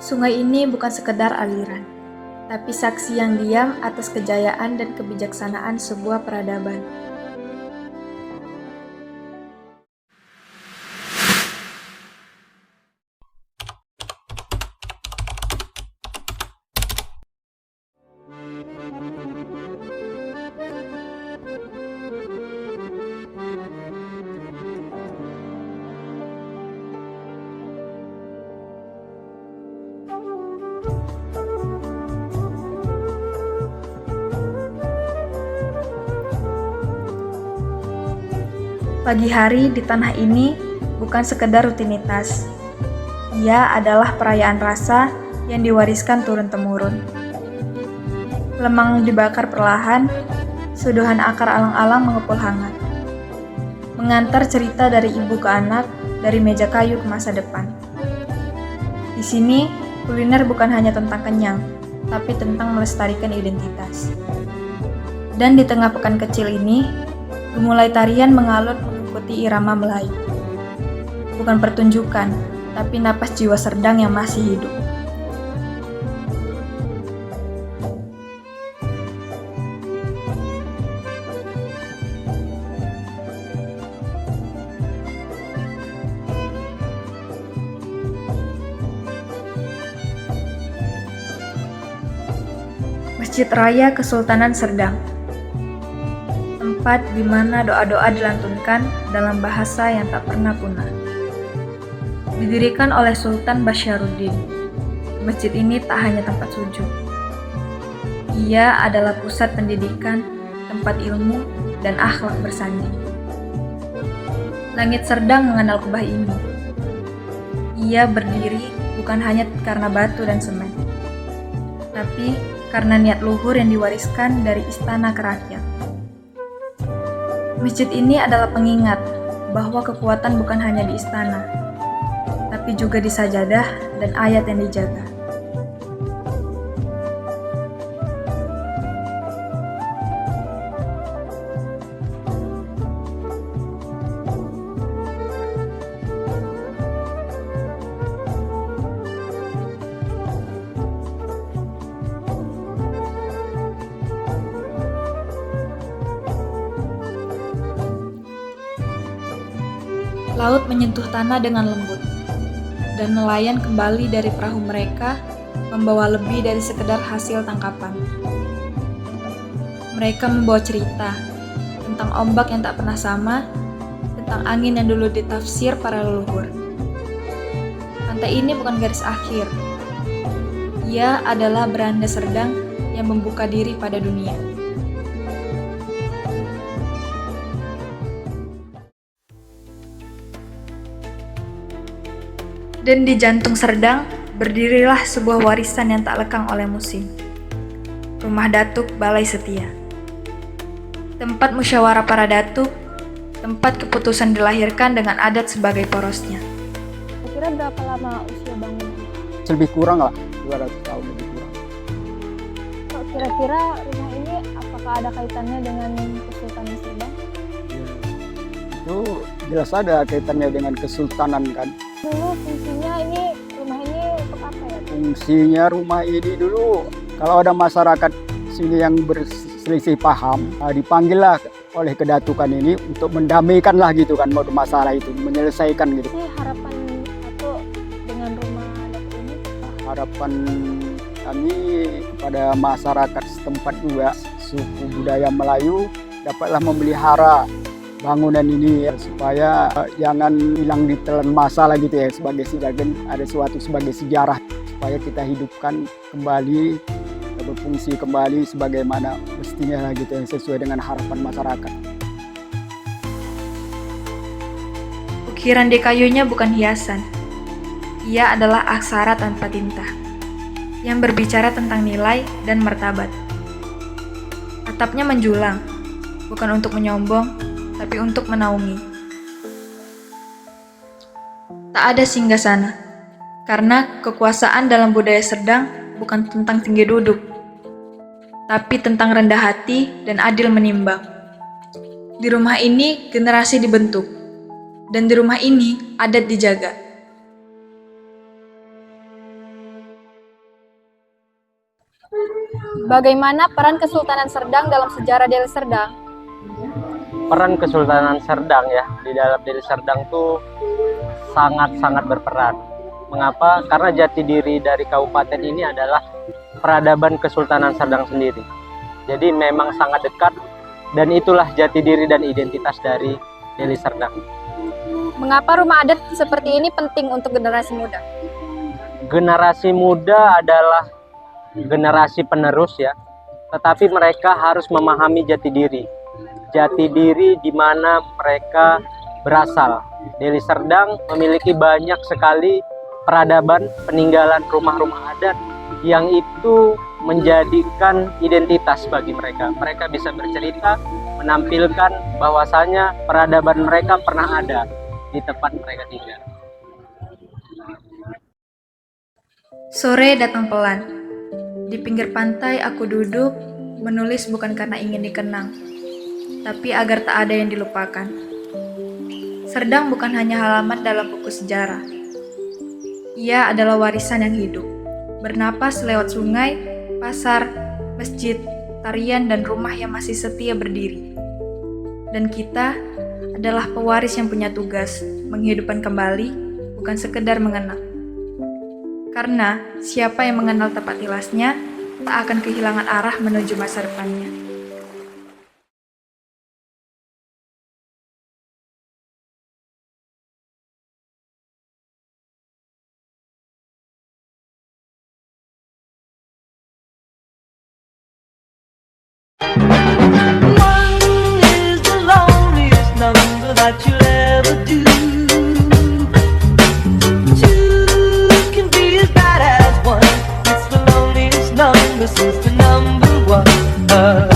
Sungai ini bukan sekedar aliran, tapi saksi yang diam atas kejayaan dan kebijaksanaan sebuah peradaban. Pagi hari di tanah ini bukan sekedar rutinitas. Ia adalah perayaan rasa yang diwariskan turun-temurun. Lemang dibakar perlahan, suduhan akar alang-alang mengepul hangat. Mengantar cerita dari ibu ke anak, dari meja kayu ke masa depan. Di sini, kuliner bukan hanya tentang kenyang, tapi tentang melestarikan identitas. Dan di tengah pekan kecil ini, gemulai tarian mengalun mengikuti irama Melayu. Bukan pertunjukan, tapi napas jiwa Serdang yang masih hidup. Masjid Raya Kesultanan Serdang, tempat di mana doa-doa dilantunkan dalam bahasa yang tak pernah punah. Didirikan oleh Sultan Basyarudin, masjid ini tak hanya tempat sujud. Ia adalah pusat pendidikan, tempat ilmu, dan akhlak bersanding. Langit Serdang mengenal kubah ini. Ia berdiri bukan hanya karena batu dan semen, tapi karena niat luhur yang diwariskan dari istana ke rakyat. Masjid ini adalah pengingat bahwa kekuatan bukan hanya di istana, tapi juga di sajadah dan ayat yang dijaga. Laut menyentuh tanah dengan lembut, dan nelayan kembali dari perahu mereka membawa lebih dari sekedar hasil tangkapan. Mereka membawa cerita tentang ombak yang tak pernah sama, tentang angin yang dulu ditafsir para leluhur. Pantai ini bukan garis akhir. Ia adalah beranda Serdang yang membuka diri pada dunia. Dan di jantung Serdang, berdirilah sebuah warisan yang tak lekang oleh musim. Rumah Datuk Balai Setia. Tempat musyawarah para datuk, tempat keputusan dilahirkan dengan adat sebagai porosnya. Kira berapa lama usia bangunan? Lebih kurang lah, 200 tahun lebih kurang. Kok kira-kira rumah ini apakah ada kaitannya dengan Kesultanan Serdang? Itu jelas ada kaitannya dengan kesultanan kan. Dulu fungsinya rumah ini untuk apa ya? Fungsinya rumah ini dulu, kalau ada masyarakat sini yang berselisih paham, dipanggillah oleh kedatukan ini untuk mendamaikan lah gitu kan, masalah itu, menyelesaikan gitu. Ini harapan Datuk dengan rumah Datuk ini? Harapan kami kepada masyarakat setempat juga, suku budaya Melayu dapatlah memelihara bangunan ini ya, supaya jangan hilang ditelan masa lah gitu ya, sebagai sejarah, ada suatu sebagai sejarah, supaya kita hidupkan kembali, berfungsi kembali sebagaimana mestinya lah gitu, yang sesuai dengan harapan masyarakat. Ukiran di kayunya bukan hiasan. Ia adalah aksara tanpa tinta, yang berbicara tentang nilai dan martabat. Atapnya menjulang, bukan untuk menyombong, tapi untuk menaungi. Tak ada singgasana, karena kekuasaan dalam budaya Serdang bukan tentang tinggi duduk, tapi tentang rendah hati dan adil menimbang. Di rumah ini generasi dibentuk, dan di rumah ini adat dijaga. Bagaimana peran Kesultanan Serdang dalam sejarah Deli Serdang? Peran Kesultanan Serdang ya di dalam Deli Serdang tuh sangat-sangat berperan. Mengapa? Karena jati diri dari kabupaten ini adalah peradaban Kesultanan Serdang sendiri. Jadi memang sangat dekat dan itulah jati diri dan identitas dari Deli Serdang. Mengapa rumah adat seperti ini penting untuk generasi muda? Generasi muda adalah generasi penerus ya, tetapi mereka harus memahami jati diri di mana mereka berasal. Deli Serdang memiliki banyak sekali peradaban peninggalan rumah-rumah adat yang itu menjadikan identitas bagi mereka. Mereka bisa bercerita, menampilkan bahwasanya peradaban mereka pernah ada di tempat mereka tinggal. Sore datang pelan. Di pinggir pantai aku duduk, menulis bukan karena ingin dikenang, tapi agar tak ada yang dilupakan. Serdang bukan hanya halaman dalam buku sejarah. Ia adalah warisan yang hidup, bernapas lewat sungai, pasar, masjid, tarian, dan rumah yang masih setia berdiri. Dan kita adalah pewaris yang punya tugas menghidupkan kembali, bukan sekedar mengenang. Karena siapa yang mengenal tempat tilasnya tak akan kehilangan arah menuju masa depannya. One is the loneliest number that you'll ever do. Two can be as bad as one. It's the loneliest number since the number one.